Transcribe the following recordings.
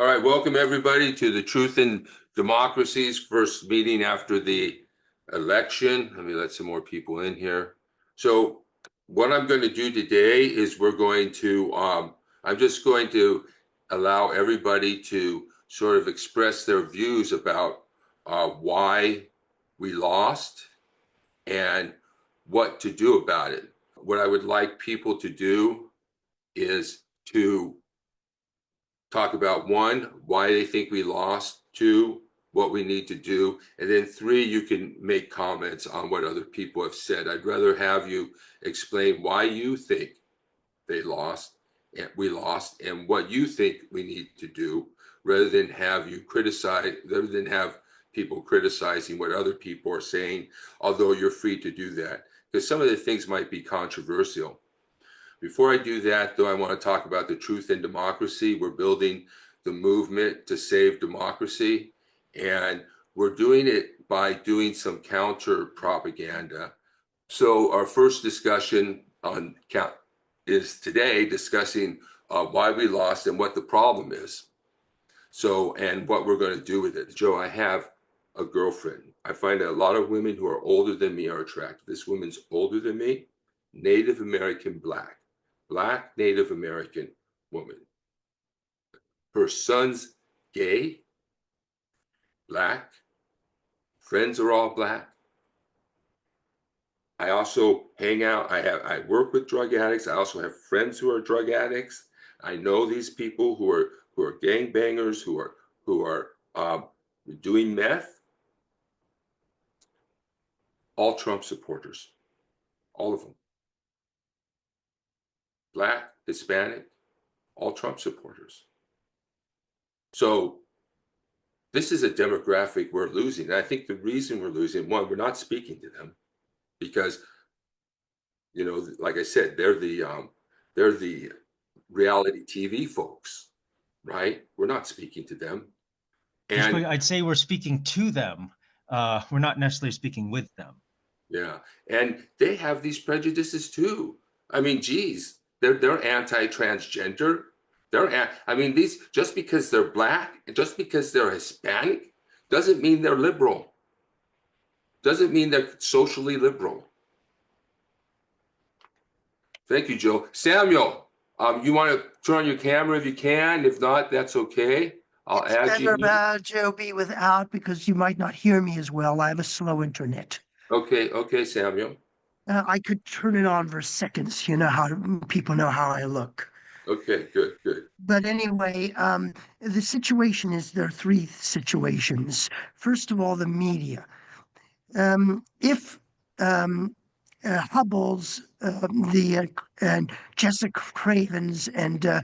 All right, welcome everybody to the Truth and Democracy's first meeting after the election. Let me let some more people in here. So what I'm going to do today is I'm just going to allow everybody to sort of express their views about why we lost and what to do about it. What I would like people to do is to talk about one, why they think we lost, two, what we need to do, and then three, you can make comments on what other people have said. I'd rather have you explain why you think they lost and we lost and what you think we need to do, rather than have people criticizing what other people are saying, although you're free to do that, because some of the things might be controversial. Before I do that, though, I want to talk about the Truth and Democracy. We're building the movement to save democracy, and we're doing it by doing some counter propaganda. So our first discussion is today discussing why we lost and what the problem is. So, and what we're going to do with it. Joe, I have a girlfriend. I find that a lot of women who are older than me are attractive. This woman's older than me, Native American, Black Native American woman. Her son's gay, Black, friends are all Black. I also hang out, I work with drug addicts. I also have friends who are drug addicts. I know these people who are gangbangers, who are doing meth. All Trump supporters, all of them. Black, Hispanic, all Trump supporters. So this is a demographic we're losing. And I think the reason we're losing, one, we're not speaking to them because, like I said, they're the reality TV folks, right? We're not speaking to them. And I'd say we're speaking to them. We're not necessarily speaking with them. yeah, and they have these prejudices too. I mean, geez, they're anti-transgender. These, just because they're Black, just because they're Hispanic, doesn't mean they're liberal. Doesn't mean they're socially liberal. Thank you, Joe. Samuel, you want to turn on your camera if you can? If not, that's okay. I'll It's add you. better, Joby, without, because you might not hear me as well. I have a slow internet. Okay, Samuel. I could turn it on for seconds. You know how people know how I look. Okay, good. But anyway, the situation is there are three situations. First of all, the media. If Hubble's, and Jessica Craven's and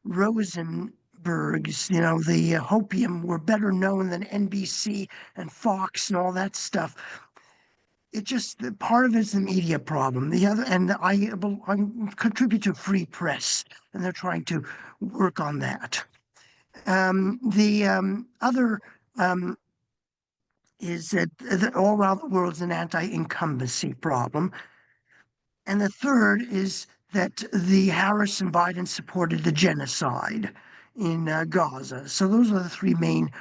Rosenberg's, the hopium were better known than NBC and Fox and all that stuff. It just part of it's the media problem. The other, and I contribute to Free Press, and they're trying to work on that. The other is that all around the world is an anti-incumbency problem. And the third is that the Harris and Biden supported the genocide in Gaza. So those are the three main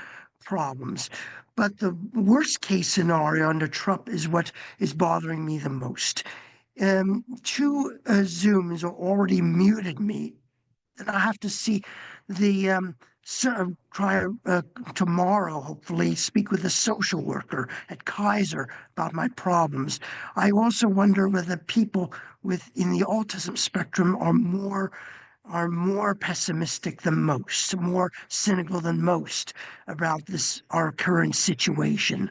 problems. But the worst case scenario under Trump is what is bothering me the most. Two Zooms are already muted me, and I have to see the try tomorrow, hopefully, speak with a social worker at Kaiser about my problems. I also wonder whether people in the autism spectrum are more pessimistic than most, more cynical than most about our current situation.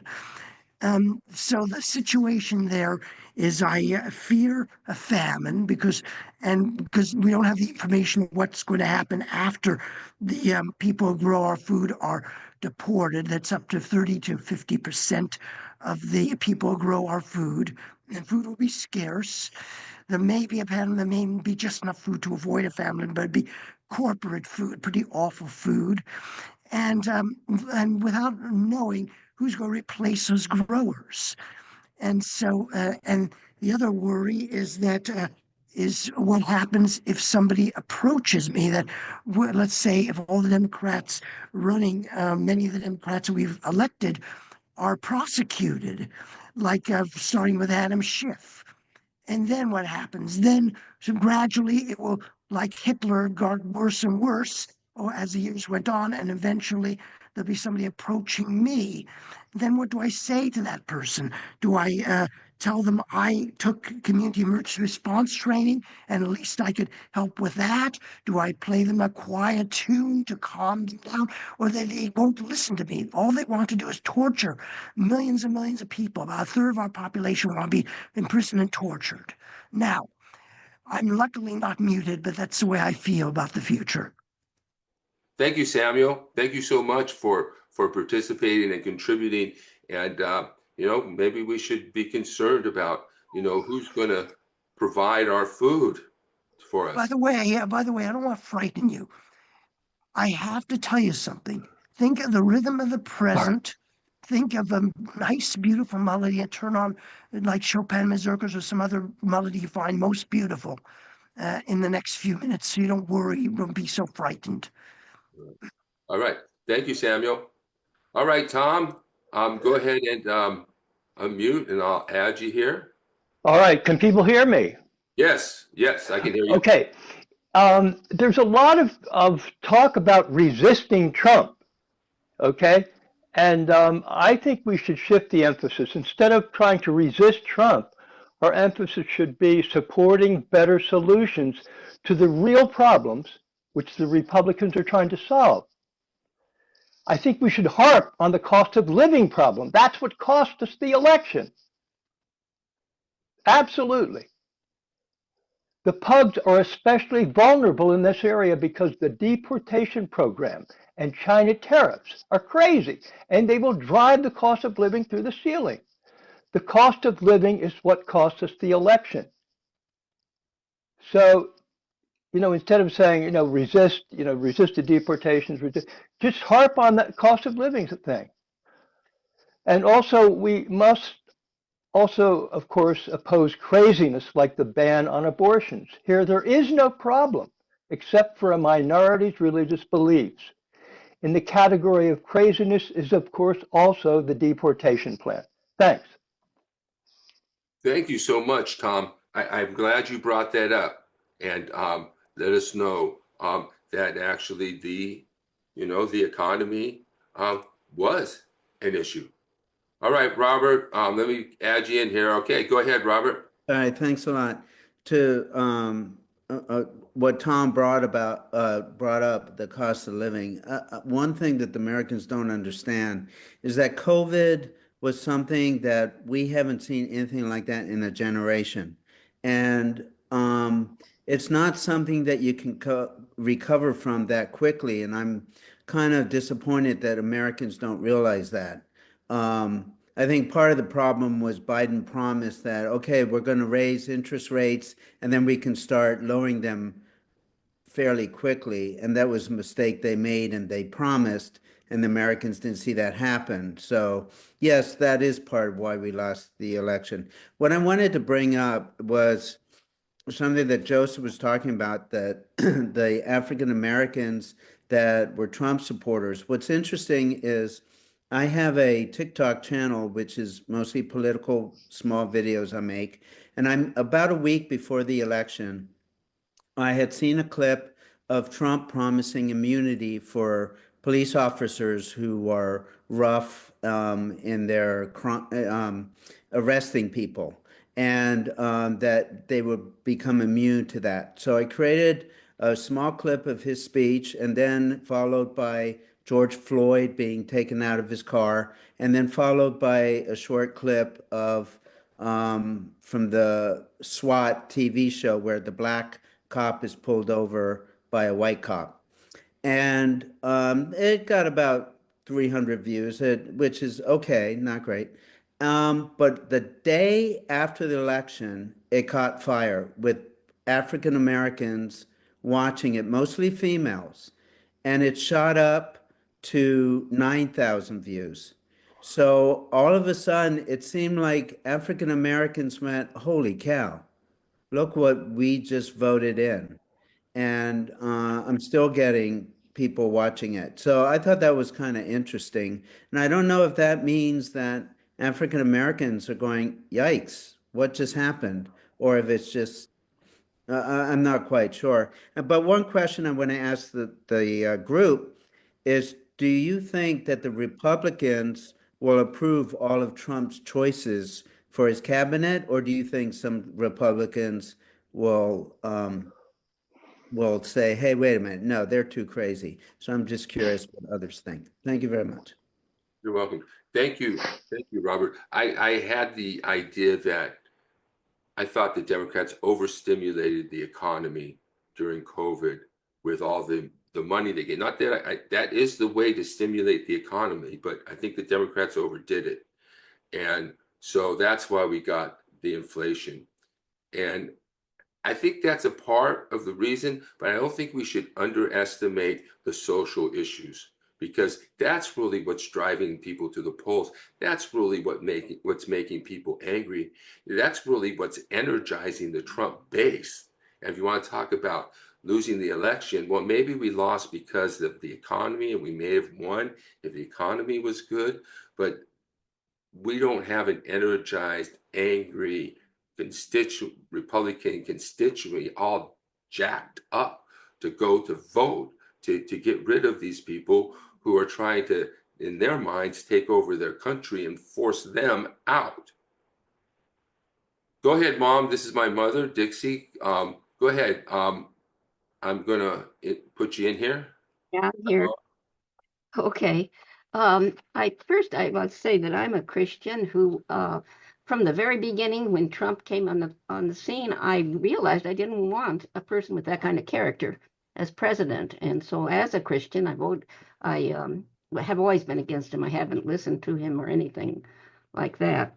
So the situation there is I fear a famine because we don't have the information of what's going to happen after the people who grow our food are deported. That's up to 30 to 50% of the people who grow our food, and food will be scarce. There may be a famine, there may be just enough food to avoid a famine, but it'd be corporate food, pretty awful food, and without knowing who's going to replace those growers. And so, and the other worry is that is what happens if somebody approaches me that, let's say, if all the Democrats running, many of the Democrats we've elected are prosecuted, like starting with Adam Schiff. And then what happens? Then so gradually it will, like Hitler, got worse and worse or as the years went on, and eventually there'll be somebody approaching me. Then what do I say to that person? Do I tell them I took community emergency response training and at least I could help with that? Do I play them a quiet tune to calm them down? Or they won't listen to me. All they want to do is torture millions and millions of people. About a third of our population want to be imprisoned and tortured. Now, I'm luckily not muted, but that's the way I feel about the future. Thank you, Samuel. Thank you so much for participating and contributing. And maybe we should be concerned about who's going to provide our food for By us. the way, I don't want to frighten you. I have to tell you something. Think of the rhythm of the present. Think of a nice, beautiful melody and turn on like Chopin mazurkas or some other melody you find most beautiful in the next few minutes so you don't worry, you won't be so frightened. All right. Thank you, Samuel. All right, Tom, go ahead and unmute and I'll add you here. All right, can people hear me? Yes, yes, I can hear you. Okay. There's a lot of talk about resisting Trump, okay? And I think we should shift the emphasis. Instead of trying to resist Trump, our emphasis should be supporting better solutions to the real problems which the Republicans are trying to solve. I think we should harp on the cost of living problem. That's what cost us the election. Absolutely. The pugs are especially vulnerable in this area because the deportation program and China tariffs are crazy, and they will drive the cost of living through the ceiling. The cost of living is what cost us the election. So, instead of saying, resist the deportations, just harp on that cost of living thing. And also, we must also, of course, oppose craziness like the ban on abortions. Here, there is no problem except for a minority's religious beliefs. In the category of craziness is, of course, also the deportation plan. Thanks. Thank you so much, Tom. I'm glad you brought that up and let us know that actually the economy was an issue. All right, Robert, let me add you in here. Okay, go ahead, Robert. All right, thanks a lot. To what Tom brought up, the cost of living. One thing that the Americans don't understand is that COVID was something that we haven't seen anything like that in a generation, and it's not something that you can recover from that quickly. And I'm kind of disappointed that Americans don't realize that. I think part of the problem was Biden promised that, okay, we're going to raise interest rates and then we can start lowering them fairly quickly. And that was a mistake they made and they promised, and the Americans didn't see that happen. So, yes, that is part of why we lost the election. What I wanted to bring up was something that Joseph was talking about, that the African Americans that were Trump supporters. What's interesting is I have a TikTok channel, which is mostly political, small videos I make. And I'm about a week before the election, I had seen a clip of Trump promising immunity for police officers who are rough in their arresting people, and that they would become immune to that. So I created a small clip of his speech, and then followed by George Floyd being taken out of his car, and then followed by a short clip of from the SWAT TV show where the black cop is pulled over by a white cop. And it got about 300 views, which is okay, not great. But the day after the election, it caught fire with African Americans watching it, mostly females, and it shot up to 9,000 views. So all of a sudden, it seemed like African Americans went, holy cow, look what we just voted in. And I'm still getting people watching it. So I thought that was kind of interesting. And I don't know if that means that African Americans are going, yikes, what just happened? Or if it's just, I'm not quite sure. But one question I want to ask the group is, do you think that the Republicans will approve all of Trump's choices for his cabinet, or do you think some Republicans will say, hey, wait a minute, no, they're too crazy. So I'm just curious what others think. Thank you very much. You're welcome. Thank you. Thank you, Robert. I had the idea that I thought the Democrats overstimulated the economy during COVID with all the money they get. Not that that is the way to stimulate the economy, but I think the Democrats overdid it. And so that's why we got the inflation. And I think that's a part of the reason, but I don't think we should underestimate the social issues because that's really what's driving people to the polls. That's really what's making people angry. That's really what's energizing the Trump base. And if you want to talk about losing the election, well, maybe we lost because of the economy, and we may have won if the economy was good, but we don't have an energized, angry Republican constituency all jacked up to go to vote to get rid of these people who are trying to, in their minds, take over their country and force them out. Go ahead, Mom. This is my mother, Dixie. Go ahead. I'm gonna put you in here. Yeah, I'm here. Okay. I must say that I'm a Christian who, from the very beginning, when Trump came on the scene, I realized I didn't want a person with that kind of character as president. And so, as a Christian, I have always been against him. I haven't listened to him or anything like that.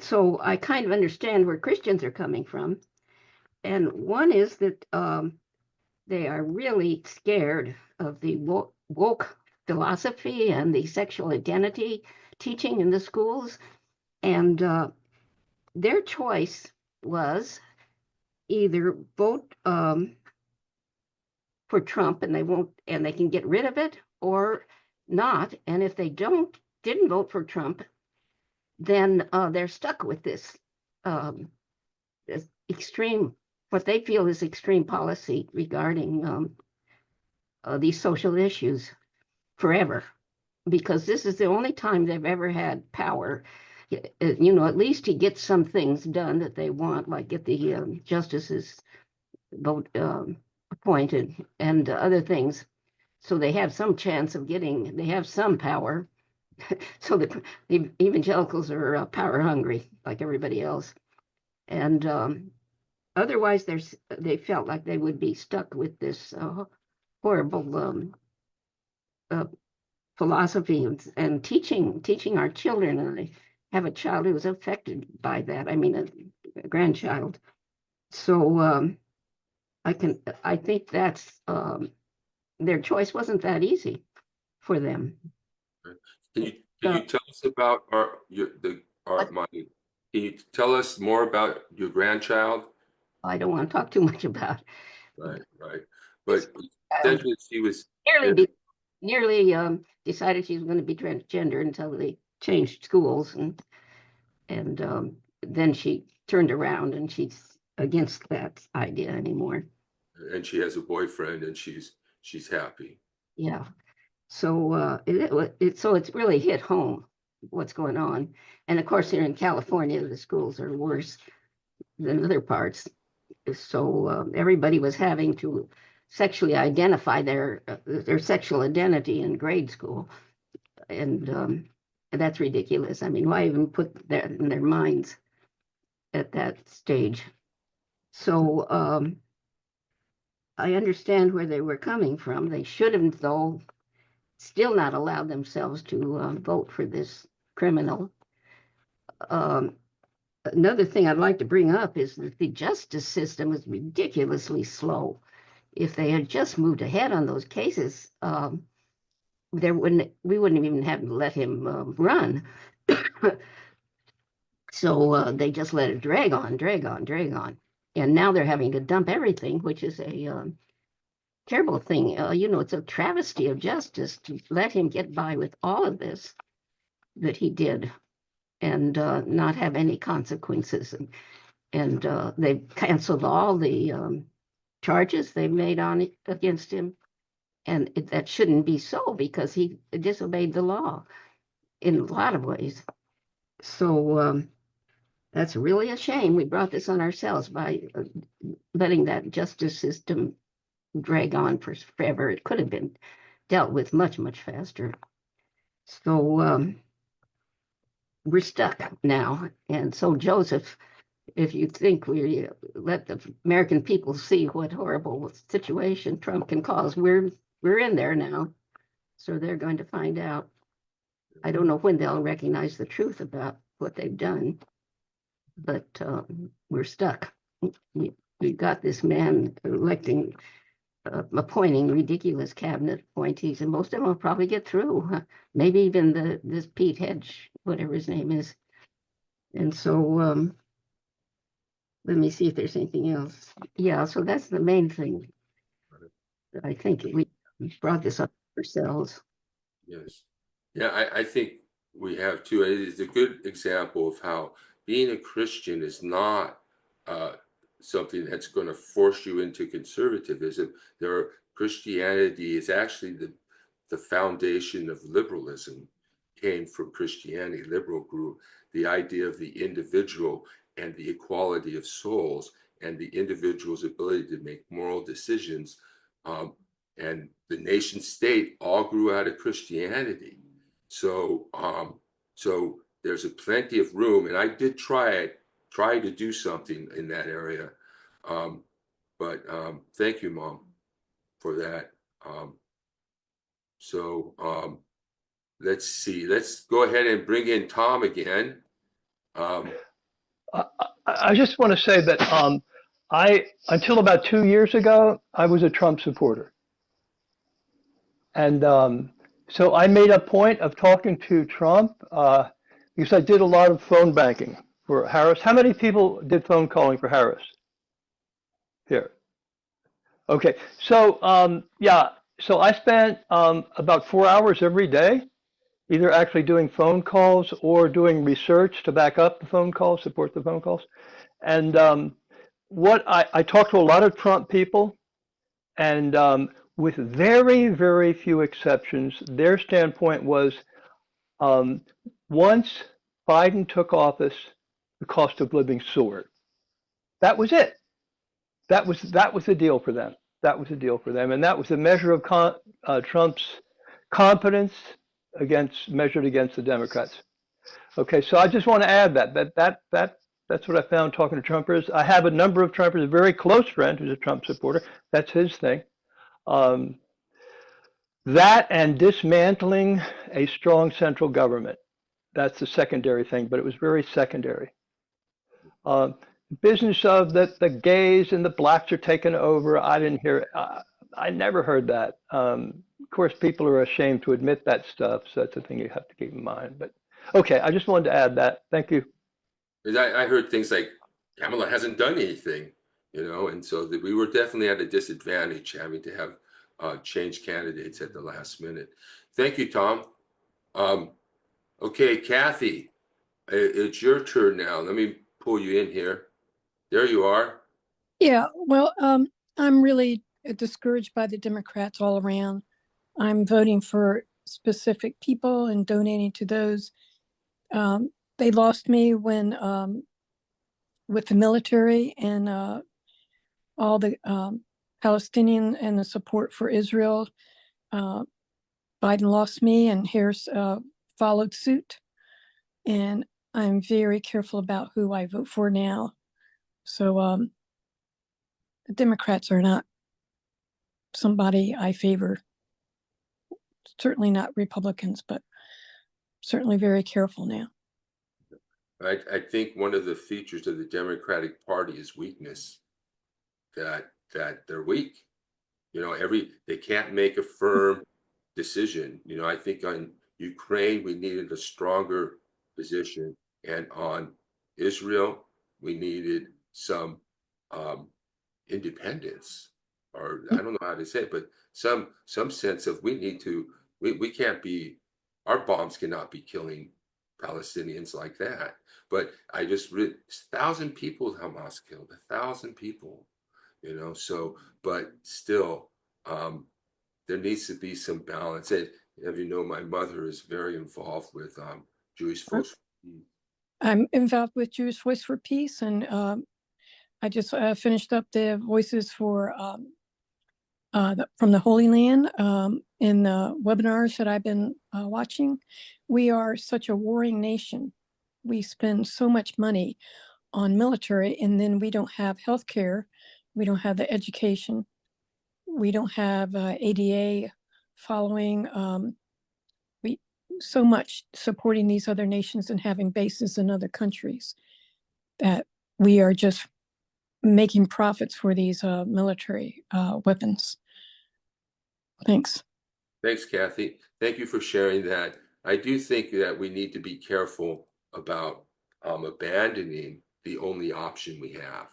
So I kind of understand where Christians are coming from. And one is that they are really scared of the woke philosophy and the sexual identity teaching in the schools. And their choice was either vote for Trump and they can get rid of it, or not. And if they didn't vote for Trump, then they're stuck with this extreme, what they feel is extreme policy regarding these social issues forever, because this is the only time they've ever had power. At least to get some things done that they want, like get the justices vote appointed and other things. So they have some chance of they have some power. So the evangelicals are power hungry like everybody else. And otherwise, they felt like they would be stuck with this horrible philosophy and teaching our children. And I have a child who was affected by that. I mean, a grandchild. So I think that's their choice wasn't that easy for them. Can you tell us about can you tell us more about your grandchild? I don't want to talk too much about it. Right. But essentially, she was nearly decided she was going to be transgender until they changed schools, and then she turned around and she's against that idea anymore. and she has a boyfriend, and she's happy. Yeah. So it's really hit home what's going on, and of course here in California the schools are worse than other parts. So everybody was having to sexually identify their sexual identity in grade school, and that's ridiculous. I mean, why even put that in their minds at that stage? So I understand where they were coming from. They should have, though, still not allowed themselves to vote for this criminal. Another thing I'd like to bring up is that the justice system is ridiculously slow. If they had just moved ahead on those cases, we wouldn't even have let him run. So they just let it drag on. And now they're having to dump everything, which is a terrible thing. It's a travesty of justice to let him get by with all of this that he did and not have any consequences. And they've canceled all the charges they made against him. And that shouldn't be so because he disobeyed the law in a lot of ways. So that's really a shame. We brought this on ourselves by letting that justice system drag on forever. It could have been dealt with much, much faster. So we're stuck now. And so, Joseph, if you think we let the American people see what horrible situation Trump can cause, we're in there now. So they're going to find out. I don't know when they'll recognize the truth about what they've done, but we're stuck. We've got this man appointing ridiculous cabinet appointees, and most of them will probably get through. Maybe even this Pete Hedge, whatever his name is. And so let me see if there's anything else. Yeah, so that's the main thing. I think we brought this up ourselves. Yes. Yeah, I think we have too. It is a good example of how being a Christian is not something that's going to force you into conservatism. Christianity is actually the foundation of liberalism came from Christianity. Liberal grew the idea of the individual and the equality of souls and the individual's ability to make moral decisions. And the nation state all grew out of Christianity. So there's a plenty of room, and I did try to do something in that area. But thank you, Mom, for that. Let's see. Let's go ahead and bring in Tom again. I just want to say that until about 2 years ago, I was a Trump supporter. And so I made a point of talking to Trump because I did a lot of phone banking for Harris. How many people did phone calling for Harris? Here. Okay. So, so I spent about 4 hours every day, either actually doing phone calls or doing research to back up the phone calls, support the phone calls. And what I talked to a lot of Trump people, and with very, very few exceptions, their standpoint was once Biden took office, the cost of living soared. That was it. That was the deal for them. That was the deal for them, and that was a measure of Trump's competence measured against the Democrats. Okay, so I just want to add that's what I found talking to Trumpers. I have a number of Trumpers, a very close friend who's a Trump supporter. That's his thing. That and dismantling a strong central government. That's the secondary thing, but it was very secondary. Business of that the gays and the blacks are taking over. I didn't hear. I never heard that. Of course, people are ashamed to admit that stuff, so that's the thing you have to keep in mind. But okay, I just wanted to add that. Thank you. I heard things like Kamala hasn't done anything, and so we were definitely at a disadvantage having to have change candidates at the last minute. Thank you, Tom. Okay, Kathy, it's your turn now. Let me pull you in here. There you are. Yeah, well, I'm really discouraged by the Democrats all around. I'm voting for specific people and donating to those. They lost me when with the military and all the Palestinian and the support for Israel. Biden lost me, and Harris followed suit. And I'm very careful about who I vote for now. So the Democrats are not somebody I favor. Certainly not Republicans, but certainly very careful now. I think one of the features of the Democratic Party is weakness. That they're weak. They can't make a firm decision. I think on Ukraine we needed a stronger position, and on Israel we needed some independence, or I don't know how to say it, but some sense of we can't be, our bombs cannot be killing Palestinians like that. But I just read 1,000 people Hamas killed, 1,000 people, so but still there needs to be some balance. And my mother is very involved with Jewish folks. I'm involved with Jewish Voice for Peace, and I just finished up the voices for from the Holy Land in the webinars that I've been watching. We are such a warring nation. We spend so much money on military, and then we don't have health care. We don't have the education. We don't have ADA following. We so much supporting these other nations and having bases in other countries that we are just making profits for these military weapons. Thanks. Thanks, Kathy. Thank you for sharing that. I do think that we need to be careful about abandoning the only option we have,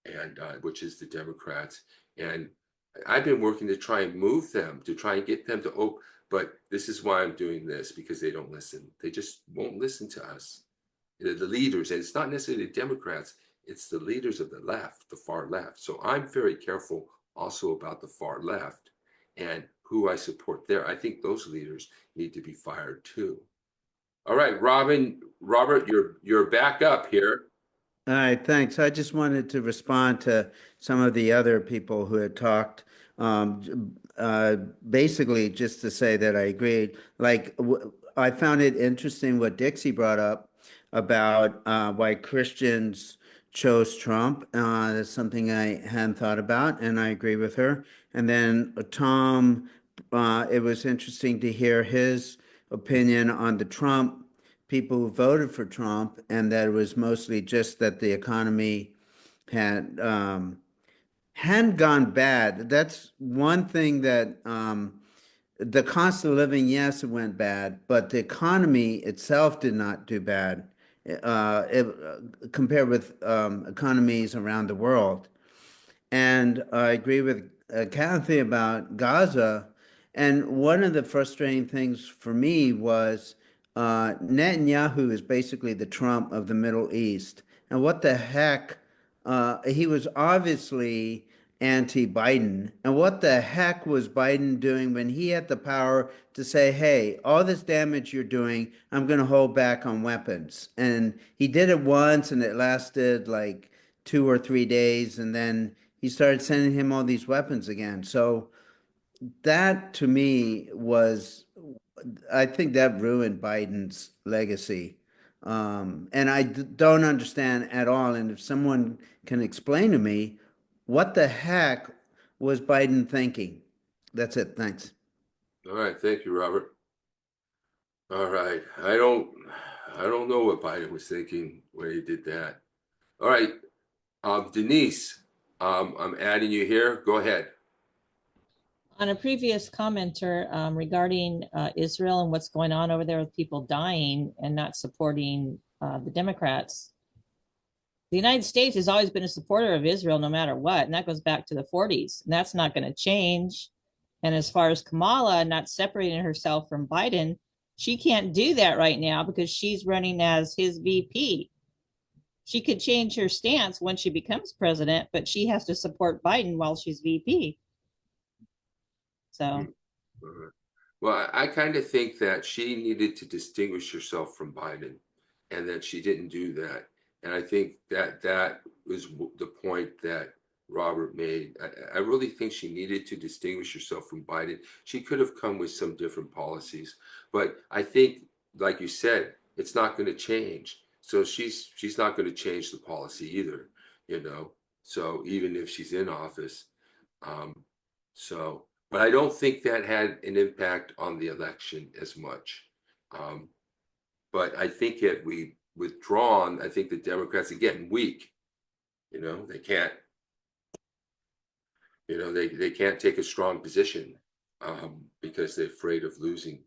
and which is the Democrats. And I've been working to try and move them, to try and get them to open. But this is why I'm doing this, because they don't listen. They just won't listen to us. The leaders, and it's not necessarily the Democrats, it's the leaders of the left, the far left. So I'm very careful also about the far left and who I support there. I think those leaders need to be fired too. All right, Robert, you're back up here. All right, thanks. I just wanted to respond to some of the other people who had talked. Basically, just to say that I agreed. Like, I found it interesting what Dixie brought up about why Christians chose Trump. That's something I hadn't thought about, and I agree with her. And then Tom, it was interesting to hear his opinion on the Trump people who voted for Trump, and that it was mostly just that the economy had hadn't gone bad. That's one thing that the cost of living, yes, it went bad, but the economy itself did not do bad compared with economies around the world. And I agree with Kathy about Gaza. And one of the frustrating things for me was Netanyahu is basically the Trump of the Middle East. And what the heck? He was obviously anti-Biden. And what the heck was Biden doing when he had the power to say, hey, all this damage you're doing, I'm going to hold back on weapons? And he did it once, and it lasted like 2 or 3 days, and then he started sending him all these weapons again. So that to me was, I think that ruined Biden's legacy. And I don't understand at all. And if someone can explain to me what the heck was Biden thinking? That's it. Thanks. All right, thank you, Robert. All right, I don't know what Biden was thinking when he did that. All right, Denise, I'm adding you here. Go ahead. On a previous commenter regarding Israel and what's going on over there with people dying and not supporting the Democrats, the United States has always been a supporter of Israel no matter what, and that goes back to the 40s, and that's not going to change. And as far as Kamala not separating herself from Biden, she can't do that right now because she's running as his VP. She could change her stance when she becomes president, but she has to support Biden while she's VP. So, well, I kind of think that she needed to distinguish herself from Biden, and that she didn't do that. And I think that was the point that Robert made. I really think she needed to distinguish herself from Biden. She could have come with some different policies, but I think, like you said, it's not going to change. So she's not going to change the policy either, So even if she's in office, so. But I don't think that had an impact on the election as much. But I think if we withdrawn, I think the Democrats are getting weak. They can't. They can't take a strong position because they're afraid of losing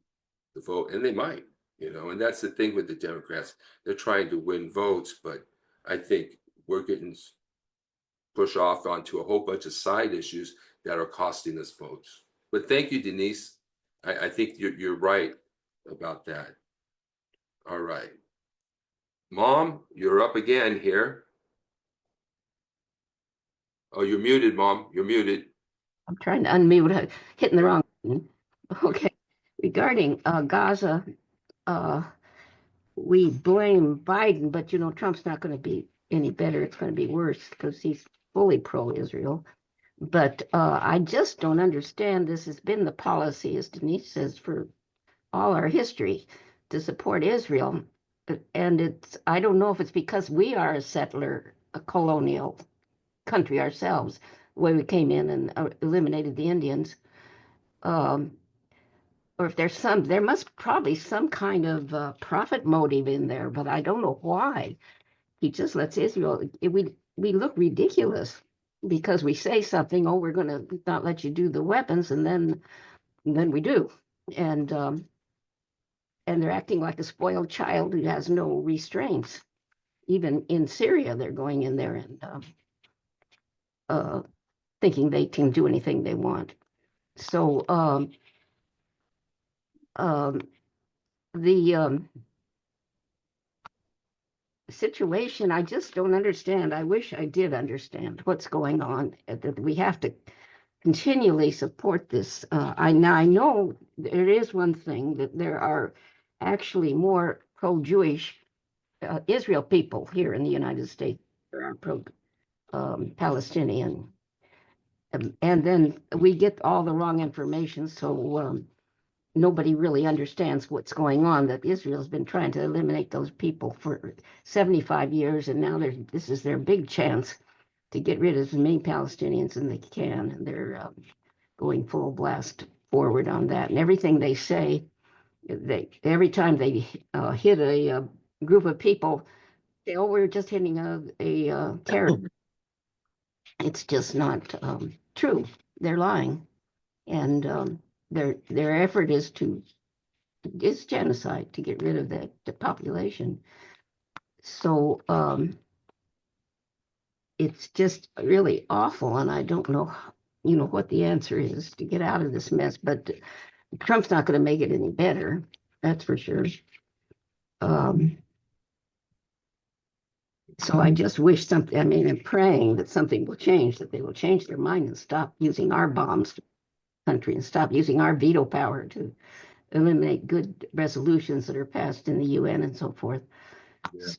the vote, and they might. And that's the thing with the Democrats. They're trying to win votes, but I think we're getting push off onto a whole bunch of side issues that are costing us votes. But thank you, Denise. I think you're right about that. All right. Mom, you're up again here. Oh, you're muted, Mom. You're muted. I'm trying to unmute, hitting the wrong button. Okay. Regarding Gaza, we blame Biden, but you know, Trump's not going to be any better. It's going to be worse because he's fully pro-Israel. But I just don't understand. This has been the policy, as Denise says, for all our history to support Israel. And I don't know if it's because we are a settler, a colonial country ourselves, the way we came in and eliminated the Indians. Or if there must probably some kind of profit motive in there, but I don't know why. He just lets Israel, we look ridiculous because we say something, oh, we're going to not let you do the weapons, and then we do. And they're acting like a spoiled child who has no restraints. Even in Syria, they're going in there and thinking they can do anything they want. So the situation, I just don't understand. I wish I did understand what's going on. That we have to continually support this. I know there is one thing that there are actually more pro-Jewish Israel people here in the United States. There are pro-Palestinian. And then we get all the wrong information, so nobody really understands what's going on, that Israel's been trying to eliminate those people for 75 years, and now this is their big chance to get rid of as many Palestinians as they can, and they're going full blast forward on that. And everything they say, every time they hit a group of people, they, oh, we're just hitting a terrorist. It's just not true. They're lying, and their effort is genocide, to get rid of the population. So it's just really awful, and I don't know, what the answer is to get out of this mess. But Trump's not going to make it any better, that's for sure. So I just wish something. I mean, I'm praying that something will change, that they will change their mind and stop using our bombs to the country and stop using our veto power to eliminate good resolutions that are passed in the UN and so forth. Yeah. So,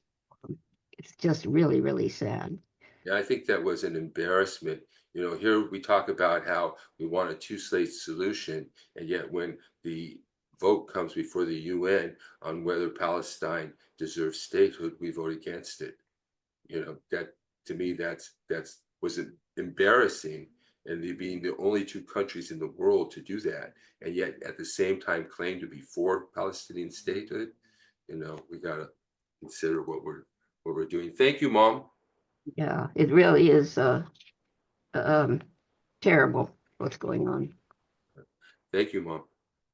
it's just really, really sad. Yeah, I think that was an embarrassment. Here we talk about how we want a two-state solution, and yet when the vote comes before the UN on whether Palestine deserves statehood, we vote against it. That, to me, that's was embarrassing, and being the only two countries in the world to do that, and yet at the same time claim to be for Palestinian statehood. We gotta consider what we're doing. Thank you, Mom. Yeah, it really is terrible what's going on. Thank you, Mom.